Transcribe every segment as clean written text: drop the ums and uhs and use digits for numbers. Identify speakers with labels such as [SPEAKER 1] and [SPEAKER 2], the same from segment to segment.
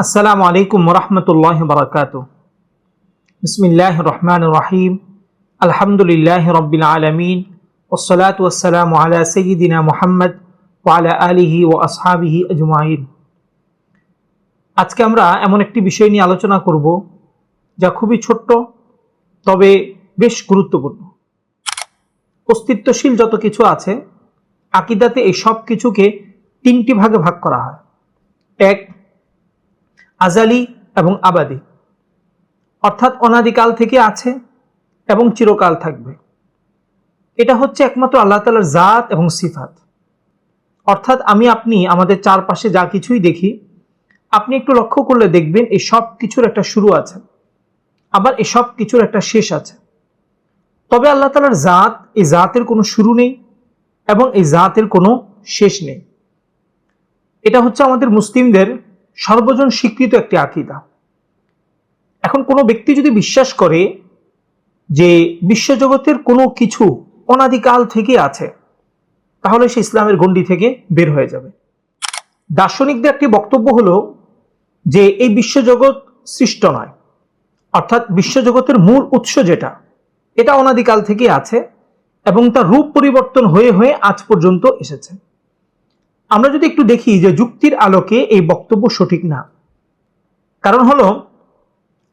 [SPEAKER 1] আসসালামু আলাইকুম ওরহমতুল্লাহি বারাকাতুহু। বিসমিল্লাহির রহমানির রহিম। আলহামদুলিল্লাহি রাব্বিল আলামিন ওয়াসসালাতু ওয়াসসালামু আলা সাইয়্যিদিনা মুহাম্মদ ওয়া আলা আলিহি ওয়া আসহাবিহি আজমাইন। আজকে আমরা এমন একটি বিষয় নিয়ে আলোচনা করব যা খুবই ছোট্ট তবে বেশ গুরুত্বপূর্ণ। অস্তিত্বশীল যত কিছু আছে আকীদাতে এই সব কিছুকে তিনটি ভাগে ভাগ করা হয়। এক, আজালি এবং আবাদি, অর্থাৎ অনাদিকাল থেকে আছে এবং চিরকাল থাকবে। এটা হচ্ছে একমাত্র আল্লাহ তাআলার জাত এবং সিফাত। অর্থাৎ আমি আপনি আমাদের চারপাশে যা কিছুই দেখি, আপনি একটু লক্ষ্য করলে দেখবেন এই সব কিছুর একটা শুরু আছে, আবার এই সব কিছুর একটা শেষ আছে। তবে আল্লাহ তাআলার জাত, এই জাতের কোনো শুরু নেই এবং এই জাতের কোনো শেষ নেই। এটা হচ্ছে আমাদের মুসলিমদের সর্বজন স্বীকৃত একটি আকীদা। এখন কোনো ব্যক্তি যদি বিশ্বাস করে যে বিশ্বজগতের কোনো কিছু অনাদিকাল থেকে আছে, তাহলে সে ইসলামের গণ্ডি থেকে বের হয়ে যাবে। দার্শনিকদের একটি বক্তব্য হলো যে এই বিশ্বজগৎ সৃষ্ট নয়, অর্থাৎ বিশ্বজগতের মূল উৎস যেটা, এটা অনাদিকাল থেকে আছে এবং তার রূপ পরিবর্তন হয়ে হয়ে আজ পর্যন্ত এসেছে। আমরা যদি একটু দেখি যে যুক্তির আলোকে এই বক্তব্য সঠিক না। কারণ হলো,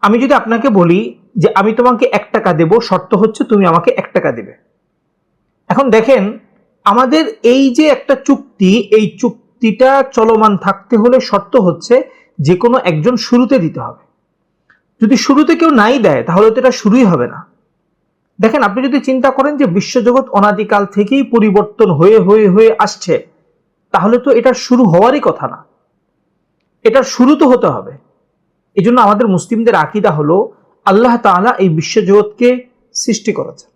[SPEAKER 1] আমি যদি আপনাকে বলি যে আমি তোমাকে 1 টাকা দেব, শর্ত হচ্ছে তুমি আমাকে 1 টাকা দেবে। এখন দেখেন, আমাদের এই যে একটা চুক্তি, এই চুক্তিটা চলমান থাকতে হলে শর্ত হচ্ছে যে কোনো একজন শুরুতে দিতে হবে। যদি শুরুতে কেউ নাই দেয় তাহলে তো এটা শুরুই হবে না। দেখেন, আপনি যদি চিন্তা করেন যে বিশ্বজগৎ অনাদিকাল থেকেই পরিবর্তন হয়ে হয়ে হয়ে আসছে, তাহলে তো এটা শুরু হওয়ারই কথা না, এটার শুরু তো হতে হবে। এই জন্য আমাদের মুসলিমদের আকীদা হলো আল্লাহ তাআলা এই বিশ্বজগৎকে সৃষ্টি করেছেন।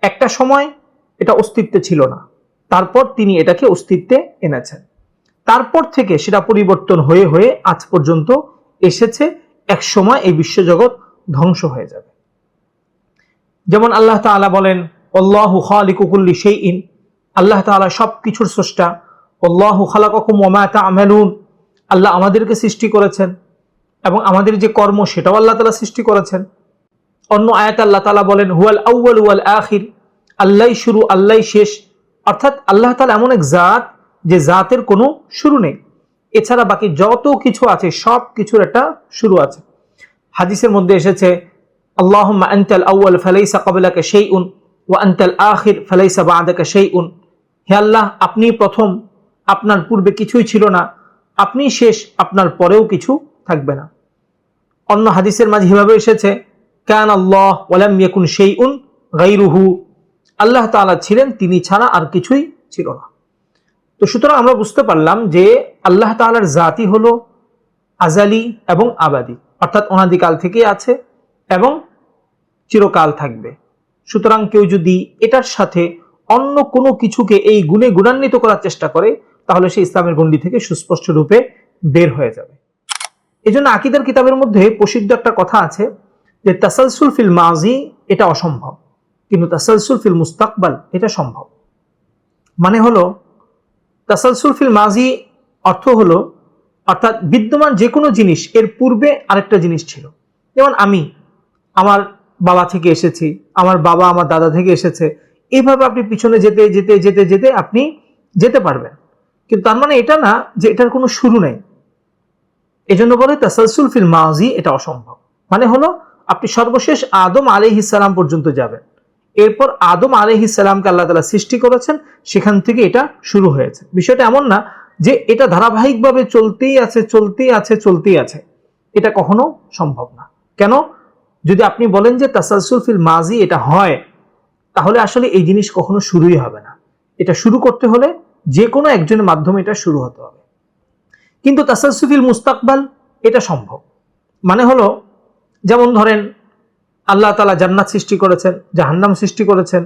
[SPEAKER 1] একটা সময় এটা অস্তিত্বে ছিল না, তারপর তিনি এটাকে অস্তিত্বে এনেছেন। তারপর থেকে সেটা পরিবর্তন হয়ে হয়ে আজ পর্যন্ত এসেছে। এক সময় এই বিশ্বজগৎ ধ্বংস হয়ে যাবে। যেমন আল্লাহ তাআলা বলেন, আল্লাহু খালিকু কুল্লি শাইইন, আল্লাহ তাআলা সবকিছুর স্রষ্টা। আল্লাহু খালাকাকুম ওয়া মা তা'মালুন, আল্লাহ আমাদেরকে সৃষ্টি করেছেন এবং আমাদের যে কর্ম সেটাও আল্লাহ তাআলা সৃষ্টি করেছেন। অন্য আয়াতে আল্লাহ তাআলা বলেন, হুয়াল আউয়াল ওয়াল আখির, আল্লাহই শুরু আল্লাহই শেষ। অর্থাৎ আল্লাহ তাআলা এমন এক জাত যে জাতের কোনো শুরু নেই। এছাড়া বাকি যত কিছু আছে সব কিছুর একটা শুরু আছে। হাদিসের মধ্যে এসেছে, আল্লাহুম্মা আনতাল আউয়াল ফালাইসা ক্বাবলাকা শাইউন ওয়া আনতাল আখির ফালাইসা বা'দাকা শাইউন। হে আল্লাহ, আপনি প্রথম, আপনার পূর্বে কিছুই ছিল না, আপনি শেষ, আপনার পরেও কিছু থাকবে না। অন্য হাদিসের মাঝে এভাবে এসেছে, কান আল্লাহ ওয়া লাম ইয়াকুন শাইউন গায়রুহু, আল্লাহ তাআলা ছিলেন, তিনি ছাড়া আর কিছুই ছিল না। তো সুতরাং আমরা বুঝতে পারলাম যে আল্লাহ তাআলার জাতই হলো আজালি এবং আবাদি, অর্থাৎ অনাদিকাল থেকে আছে এবং চিরকাল থাকবে। সুতরাং কেউ যদি এটার সাথে অন্য কোনো কিছুকে এই গুণে গুণান্বিত করার চেষ্টা করে, তাহলে সে ইসলামের গণ্ডি থেকে সুস্পষ্ট রূপে বের হয়ে যাবে। এই জন্য আকীদার কিতাবের মধ্যে প্রসিদ্ধ একটা কথা আছে যে তাসালসুল ফিল মাজি এটা অসম্ভব, কিন্তু তাসালসুল ফিল মুস্তাকবাল এটা সম্ভব। মানে হলো, তাসালসুল ফিল মাজি অর্থ হলো, অর্থাৎ বিদ্যমান যে কোনো জিনিস এর পূর্বে আরেকটা জিনিস ছিল। যেমন আমি আমার বাবা থেকে এসেছি, আমার বাবা আমার দাদা থেকে এসেছে, এইভাবে আপনি পিছনে যেতে যেতে যেতে যেতে আপনি যেতে পারবেন। কিন্তু তার মানে এটা না যে এটার কোনো শুরু নেই। এজন্য বলে তাসালসুল ফিল মাজি এটা অসম্ভব। মানে হলো, আপনি সর্বশেষ আদম আলাইহিস সালাম পর্যন্ত যাবেন, এরপর আদম আলাইহিস সালামকে আল্লাহ তাআলা সৃষ্টি করেছেন, সেখান থেকে এটা শুরু হয়েছে। বিষয়টা এমন না যে এটা ধারাবাহিকভাবে চলতেই আছে চলতেই আছে চলতেই আছে, এটা কখনো সম্ভব না। কেন? যদি আপনি বলেন যে তাসালসুল ফিল মাজি এটা হয়, তাহলে আসলে এই জিনিস কখনো শুরুই হবে না। এটা শুরু করতে হলে যে কোনো একজনের মাধ্যমে এটা শুরু হতে হবে। কিন্তু তাসালসুল ফিল মুস্তাকবাল এটা সম্ভব। মানে হলো, যেমন ধরেন আল্লাহ তাআলা জান্নাত সৃষ্টি করেছেন, জাহান্নাম সৃষ্টি করেছেন,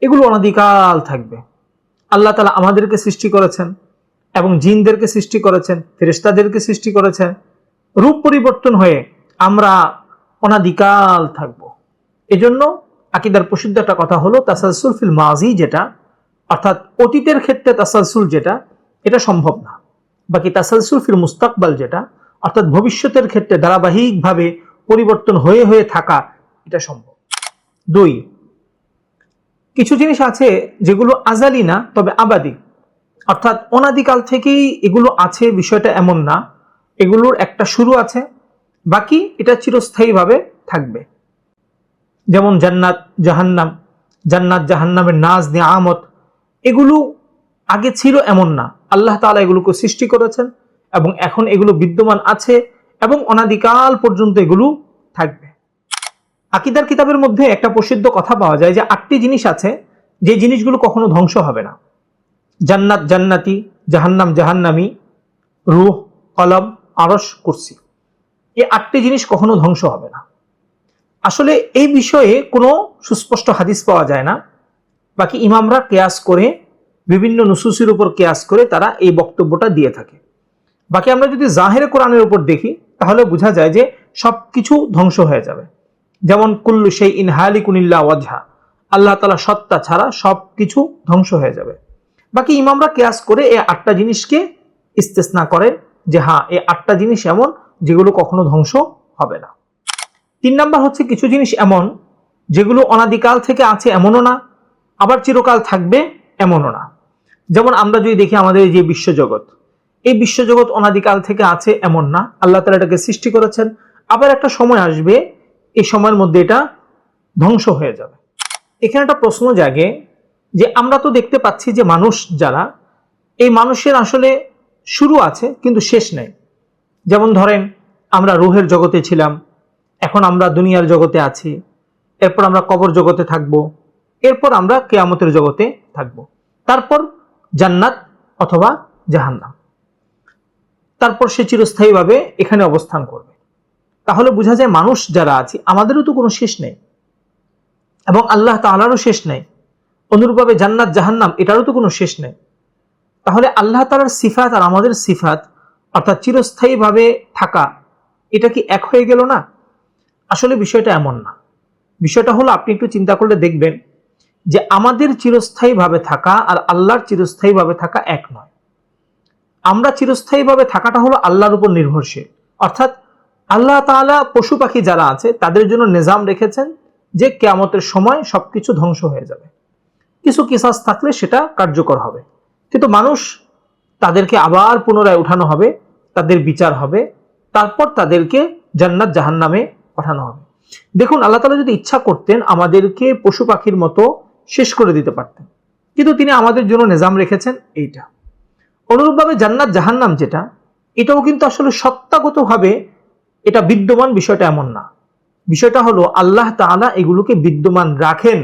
[SPEAKER 1] এগুলো অনাদিকাল থাকবে। আল্লাহ তাআলা আমাদেরকে সৃষ্টি করেছেন এবং জিনদেরকে সৃষ্টি করেছেন, ফেরেশতাদেরকে সৃষ্টি করেছেন। রূপ পরিবর্তন হয়ে আমরা অনাদিকাল থাকব। এজন্য আকীদার প্রসিদ্ধ একটা কথা হলো তাসালসুল ফিল মাজি যেটা, অর্থাৎ অতীতের ক্ষেত্রে তাসালসুল যেটা, এটা সম্ভব না। বাকি তাসালসুল ফিল মুস্তাকবাল যেটা, অর্থাৎ ভবিষ্যতের ক্ষেত্রে ধারাবাহিকভাবে পরিবর্তন হয়ে হয়ে থাকা, এটা সম্ভব। 2, কিছু জিনিস আছে যেগুলো আজালি না তবে আবাদি, অর্থাৎ অনাদিকাল থেকেই এগুলো আছে, বিষয়টা এমন না, এগুলোর একটা শুরু আছে, বাকি এটা চিরস্থায়ীভাবে থাকবে। যেমন জান্নাত জাহান্নাম, জান্নাত জাহান্নামের নাজ নিয়ামত, এগুলো আগে ছিল এমন না, আল্লাহ তাআলা এগুলোকে সৃষ্টি করেছেন এবং এখন এগুলো বিদ্যমান আছে এবং অনাদিকাল পর্যন্ত এগুলো থাকবে। আকীদার কিতাবের মধ্যে একটা প্রসিদ্ধ কথা পাওয়া যায় যে 8টি জিনিস আছে যে জিনিসগুলো কখনো ধ্বংস হবে না। জান্নাত জান্নাতি, জাহান্নাম জাহান্নামি, রূহ, কলম, আরশ, কুরসি, এই 8টি জিনিস কখনো ধ্বংস হবে না। আসলে এই বিষয়ে কোনো সুস্পষ্ট হাদিস পাওয়া যায় না, বাকি ইমামরা কিয়াস করে, বিভিন্ন নুসুসের উপর কিয়াস করে তারা এই বক্তব্যটা দিয়ে থাকে। বাকি আমরা যদি জাহেরে কোরআনের উপর দেখি তাহলে বোঝা যায় যে সবকিছু ধ্বংস হয়ে যাবে। যেমন কুল্লু শাইইন হালিকুন ইল্লা ওয়াজহা, আল্লাহ তাআলা সত্তা ছাড়া সবকিছু ধ্বংস হয়ে যাবে। বাকি ইমামরা কিয়াস করে এই 8টা জিনিসকে ইস্তেসনা করে যে হ্যাঁ, এই 8টা জিনিস এমন যেগুলো কখনো ধ্বংস হবে না। 3 নাম্বার হচ্ছে কিছু জিনিস এমন যেগুলো অনাদিকাল থেকে আছে এমনও না, আবার চিরকাল থাকবে এমনও না। যেমন আমরা যদি দেখি আমাদের এই যে বিশ্বজগৎ, এই বিশ্বজগৎ অনাদিকাল থেকে আছে এমন না, আল্লাহ তাআলা এটাকে সৃষ্টি করেছেন, আবার একটা সময় আসবে, এই সময়ের মধ্যে এটা ধ্বংস হয়ে যাবে। এখানে একটা প্রশ্ন জাগে যে আমরা তো দেখতে পাচ্ছি যে মানুষ যারা, এই মানুষের আসলে শুরু আছে কিন্তু শেষ নেই। যেমন ধরেন আমরা রূহের জগতে ছিলাম, এখন আমরা দুনিয়ার জগতে আছি, এরপর আমরা কবর জগতে থাকব, এরপর আমরা কিয়ামতের জগতে থাকব, তারপর জান্নাত অথবা জাহান্নাম, তারপর সে চিরস্থায়ীভাবে এখানে অবস্থান করবে। তাহলে বোঝা যায় মানুষ যারা আছে আমাদেরও তো কোনো শেষ নেই এবং আল্লাহ তাআলারও শেষ নেই। অনুরূপভাবে জান্নাত জাহান্নাম এটারও তো কোনো শেষ নেই। তাহলে আল্লাহ তাআলার সিফাত আর আমাদের সিফাত, অর্থাৎ চিরস্থায়ীভাবে থাকা, এটা কি এক হয়ে গেল না? আসলে বিষয়টা এমন না। বিষয়টা হলো, আপনি একটু চিন্তা করলে দেখবেন যে আমাদের চিরস্থায়ীভাবে থাকা আর আল্লাহর চিরস্থায়ীভাবে থাকা এক নয়। আমরা চিরস্থায়ীভাবে থাকাটা হলো আল্লাহর উপর নির্ভরশীল, অর্থাৎ আল্লাহ তাআলা পশু পাখি যারা আছে তাদের জন্য নিজাম রেখেছেন যে কিয়ামতের সময় সবকিছু ধ্বংস হয়ে যাবে, কিছু কিসাস থাকলে সেটা কার্যকর হবে, কিন্তু মানুষ, তাদেরকে আবার পুনরায় উঠানো হবে, তাদের বিচার হবে, তারপর তাদেরকে জান্নাত জাহান্নামে পাঠানো হবে। দেখুন, আল্লাহ তাআলা যদি ইচ্ছা করতেন আমাদেরকে পশু পাখির মতো শেষ করে দিতে পারতেন, কিন্তু তিনি আমাদের জন্য নিজাম রেখেছেন এইটা। অনুরূপভাবে জান্নাত জাহান্নাম যেটা, এটাও কিন্তু আসলে সত্তাগতভাবে এটা বিদ্যমান, বিষয়টা এমন না। বিষয়টা হলো আল্লাহ তাআলা এগুলোকে বিদ্যমান রাখেন,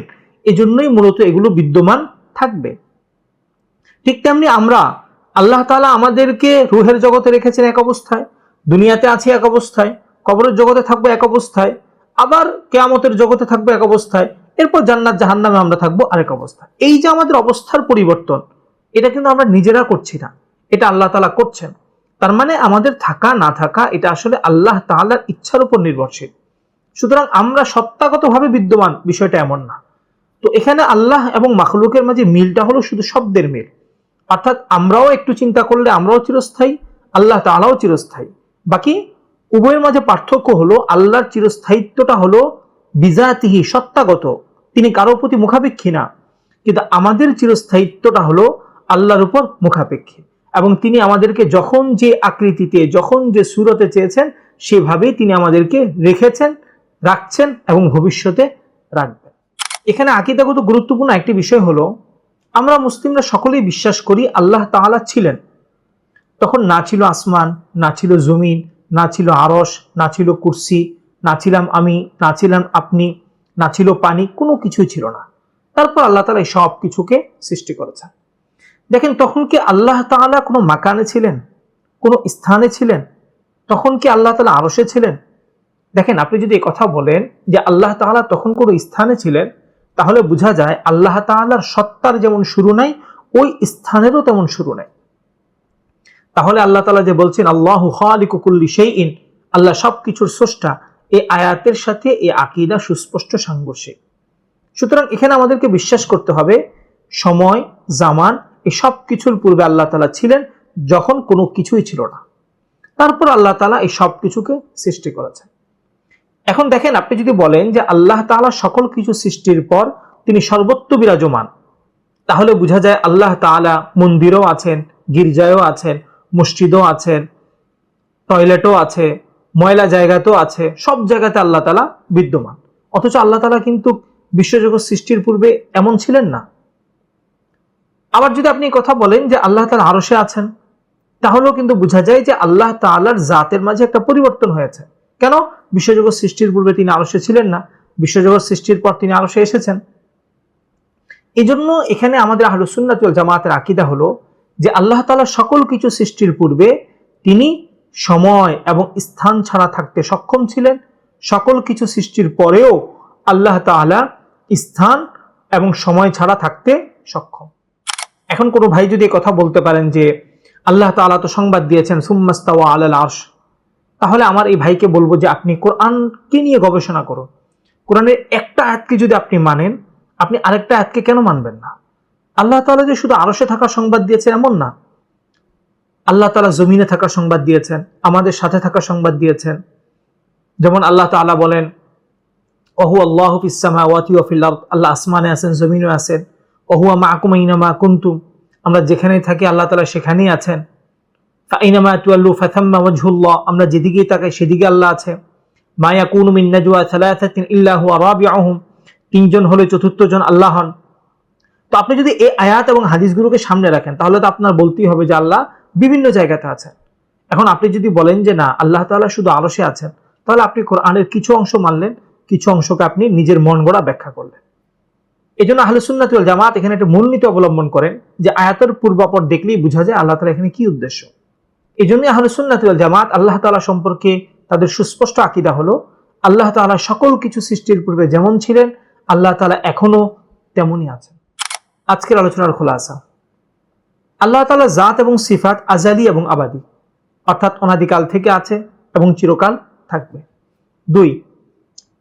[SPEAKER 1] এজন্যই মূলত এগুলো বিদ্যমান থাকবে। ঠিক তেমনি আমরা, আল্লাহ তাআলা আমাদেরকে রূহের জগতে রেখেছেন এক অবস্থায়, দুনিয়াতে আছি এক অবস্থায়, কবরের জগতে থাকবো এক অবস্থায়, আবার কিয়ামতের জগতে থাকবো এক অবস্থায়, এরপর জান্নাত জাহান্নামে আমরা থাকবো আরেক অবস্থায়। এই যে আমাদের অবস্থার পরিবর্তন, এটা কিন্তু আমরা নিজেরা করছি না, এটা আল্লাহ তাআলা করছেন। তার মানে আমাদের থাকা না থাকা এটা আসলে আল্লাহ তাআলার ইচ্ছার উপর নির্ভরশীল। সুতরাং আমরা সত্তাগতভাবে বিদ্যমান, বিষয়টা এমন না। তো এখানে আল্লাহ এবং মাখলুকের মাঝে মিলটা হলো শুধু শব্দের মিল, অর্থাৎ আমরাও একটু চিন্তা করলে আমরাও চিরস্থায়ী, আল্লাহ তাআলাও চিরস্থায়ী। বাকি উভয়ের মাঝে পার্থক্য হলো আল্লাহর চিরস্থায়িত্বটা হলো বিজাতিহি, সত্তাগত, তিনি কারোর প্রতি মুখাপেক্ষী না, কিন্তু আমাদের চিরস্থায়িত্বটা হলো আল্লাহর উপর মুখাপেক্ষী, এবং তিনি আমাদেরকে যখন যে আকৃতিতে, যখন যে সূরতে চেয়েছেন সেভাবেই তিনি আমাদেরকে রেখেছেন, রাখছেন এবং ভবিষ্যতে রাখবেন। এখানে আকীদাগত গুরুত্বপূর্ণ একটি বিষয় হলো, আমরা মুসলিমরা সকলেই বিশ্বাস করি আল্লাহ তাআলা ছিলেন। তখন না ছিল আসমান, না ছিল জমিন, না ছিল আরশ, না ছিল কুরসি, না ছিলাম আমি, না ছিলেন আপনি, না ছিল পানি, কোনো কিছুই ছিল না। তারপর আল্লাহ তাআলা সব কিছুকে সৃষ্টি করেছেন। দেখেন, তখন কি আল্লাহ তাআলা কোনো মাকানে ছিলেন, কোনো স্থানে ছিলেন? তখন কি আল্লাহ তাআলা আরশে ছিলেন? দেখেন, আপনি যদি এই কথা বলেন যে আল্লাহ তাআলা তখন কোনো স্থানে ছিলেন, তাহলে বোঝা যায় আল্লাহ তাআলার সত্তার যেমন শুরু নাই, ওই স্থানেরও তেমন শুরু নাই। তাহলে আল্লাহ তাআলা যে বলছেন আল্লাহু খালিকু কুল্লি শাইইন, আল্লাহ সবকিছুর স্রষ্টা, এই আয়াতের সাথে এই আকীদা সুস্পষ্ট সাংঘর্ষিক। সুতরাং এখানে আমাদেরকে বিশ্বাস করতে হবে সময়, জামান, এই সব কিছুর পূর্বে আল্লাহ তাআলা ছিলেন, যখন কোনো কিছুই ছিল না। তারপর আল্লাহ তাআলা এই সব কিছুকে সৃষ্টি করেছেন। এখন দেখেন, আপনি যদি বলেন যে আল্লাহ তাআলা সকল কিছু সৃষ্টির পর তিনি সর্বত্র বিরাজমান, তাহলে বোঝা যায় আল্লাহ তাআলা মন্দিরেও আছেন, গির্জায়ও আছেন, মসজিদও আছেন, টয়লেটও আছে, ময়লা জায়গাতেও আছে, সব জায়গাতে আল্লাহ তাআলা বিদ্যমান। অথচ আল্লাহ তাআলা কিন্তু বিশ্বজগৎ সৃষ্টির পূর্বে এমন ছিলেন না। আবার যদি আপনি কথা বলেন যে আল্লাহ তাআলা আরশে আছেন, তাহলেও কিন্তু বোঝা যায় যে আল্লাহ তাআলার জাতের মাঝে একটা পরিবর্তন হয়েছে। কেন? বিশ্বজগৎ সৃষ্টির পূর্বে তিনি আরশে ছিলেন না, বিশ্বজগৎ সৃষ্টির পর তিনি আরশে এসেছেন। এই জন্য এখানে আমাদের আহলুস সুন্নাত ওয়াল জামাতের আকীদা হলো যে আল্লাহ তাআলা সকল কিছু সৃষ্টির পূর্বে তিনি সময় এবং স্থান ছাড়া থাকতে সক্ষম ছিলেন। সকল কিছু সৃষ্টির পরেও আল্লাহ তাআলা স্থান এবং সময় ছাড়া থাকতে সক্ষম। এখন কোনো ভাই যদি কথা বলতে পারেন যে আল্লাহ তাআলা তো সংবাদ দিয়েছেন সুম্মাস্তাওয়া আলাল আরশ, তাহলে আমার এই ভাইকে বলবো যে আপনি কোরআনকে নিয়ে গবেষণা করুন। কোরআনের একটা আয়াতকে যদি আপনি মানেন, আপনি আরেকটা আয়াতকে কেন মানবেন না? আল্লাহ তাআলা যে শুধু আরশে থাকার সংবাদ দিয়েছেন এমন না, আল্লাহ তাআলা জমিনে থাকার সংবাদ দিয়েছেন, আমাদের সাথে থাকার সংবাদ দিয়েছেন। যেমন আল্লাহ তাআলা বলেন ওহু আল্লাহু ফিস সামাওয়াতি ওয়া ফিল আরদ, আল্লাহ আসমানে আছেন, জমিনে আছেন। ওহুয়া মাআকুম আইনামা কুনতুম, আমরা যেখানেই থাকি আল্লাহ তাআলা সেখানেই আছেন। ফাইনামা তুওয়াল্লু ফাথাম্মা ওয়াজহুল্লাহ, আমরা যেদিকেই তাকাই সেদিকে আল্লাহ আছে। মা ইয়াকুনু মিন নাজওয়া সালাসাতিন ইল্লা হুয়া রাবিউহুম, তিনজন হলে চতুর্থ জন আল্লাহ হন। তো আপনি যদি এই আয়াত এবং হাদিসগুলোকে সামনে রাখেন, তাহলে তো আপনার বলতেই হবে যে আল্লাহ বিভিন্ন জায়গাতে আছেন। এখন আপনি যদি বলেন যে না, আল্লাহ তাআলা শুধু আরশে আছেন, তাহলে আপনি কোরআনের কিছু অংশ মানলেন, কিছু অংশকে আপনি নিজের মন গড়া ব্যাখ্যা করলেন। এই জন্য আহলে সুন্নাত ওয়াল জামাত এখানে একটা মূলনীতি অবলম্বন করেন যে আয়াতের পূর্বাপর দেখলেই বোঝা যায় আল্লাহ তাআলা এখানে কি উদ্দেশ্য। এই জন্য আহলে সুন্নাত ওয়াল জামাত আল্লাহ তাআলা সম্পর্কে তাদের সুস্পষ্ট আকীদা হলো আল্লাহ তাআলা সকল কিছু সৃষ্টির পূর্বে যেমন ছিলেন, আল্লাহ তাআলা এখনো তেমনই আছেন। আজকের আলোচনার খোলাসা, আল্লাহ তাআলা জাত এবং সিফাত আজালি এবং আবাদি, অর্থাৎ অনাদিকাল থেকে আছে এবং চিরকাল থাকবে। 2,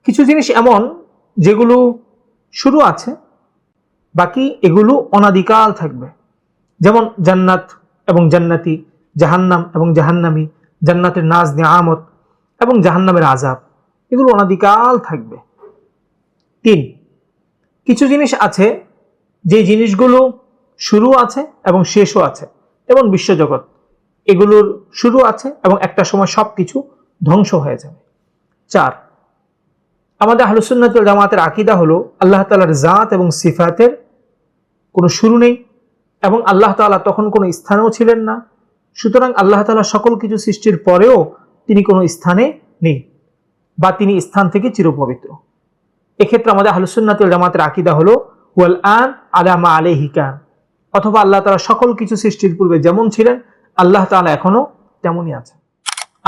[SPEAKER 1] কিছু জিনিস এমন যেগুলো শুরু আছে, বাকি এগুলো অনাদিকাল থাকবে। যেমন জান্নাত এবং জান্নাতি, জাহান্নাম এবং জাহান্নামী, জান্নাতের নাজ নিয়ামত এবং জাহান্নামের আযাব, এগুলো অনাদিকাল থাকবে। 3, কিছু জিনিস আছে যে জিনিসগুলো শুরু আছে এবং শেষও আছে, যেমন বিশ্বজগৎ, এগুলোর শুরু আছে এবং একটা সময় সবকিছু ধ্বংস হয়ে যাবে। 4, আমাদের আহলুস সুন্নাত ওয়াল জামাতের আকীদা হলো আল্লাহ তাআলার জাত এবং সিফাতের কোনো শুরু নেই এবং আল্লাহ তাআলা তখন কোনো স্থানেও ছিলেন না। সুতরাং আল্লাহ তাআলা সকল কিছু সৃষ্টির পরেও তিনি কোনো স্থানে নেই বা তিনি স্থান থেকে চিরপবিত্র। এক্ষেত্রে আমাদের আহলুস সুন্নাত ওয়াল জামাতের আকীদা হলো ওয়াল আন আলা মা আলাইহি কান, অথবা আল্লাহ তাআলা সকল কিছু সৃষ্টির পূর্বে যেমন ছিলেন আল্লাহ তাআলা এখনো তেমনই আছেন।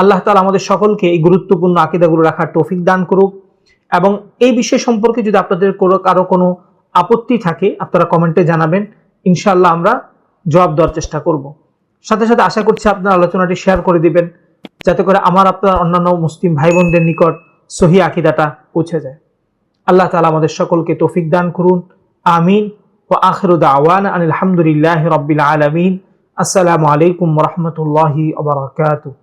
[SPEAKER 1] আল্লাহ তাআলা আমাদের সকলকে এই গুরুত্বপূর্ণ আকীদাগুলো রাখার তৌফিক দান করুক। এবং এই বিষয় সম্পর্কে যদি আপনাদের কারো কোনো আপত্তি থাকে আপনারা কমেন্টে জানাবেন, ইনশাআল্লাহ আমরা জবাব দেওয়ার চেষ্টা করব। সাথে সাথে আশা করছি আপনারা আলোচনাটি শেয়ার করে দিবেন, যাতে করে আমার আপনার অন্যান্য মুসলিম ভাই বোনদের নিকট সহিহ আকীদাটা পৌঁছে যায়। আল্লাহ তাআলা আমাদের সকলকে তৌফিক দান করুন, আমিন। ওয়া আখিরু দাওয়ানা আনিল হামদুলিল্লাহি রাব্বিল আলামিন। আসসালামু আলাইকুম ওয়া রাহমাতুল্লাহি ওয়া বারাকাতুহু।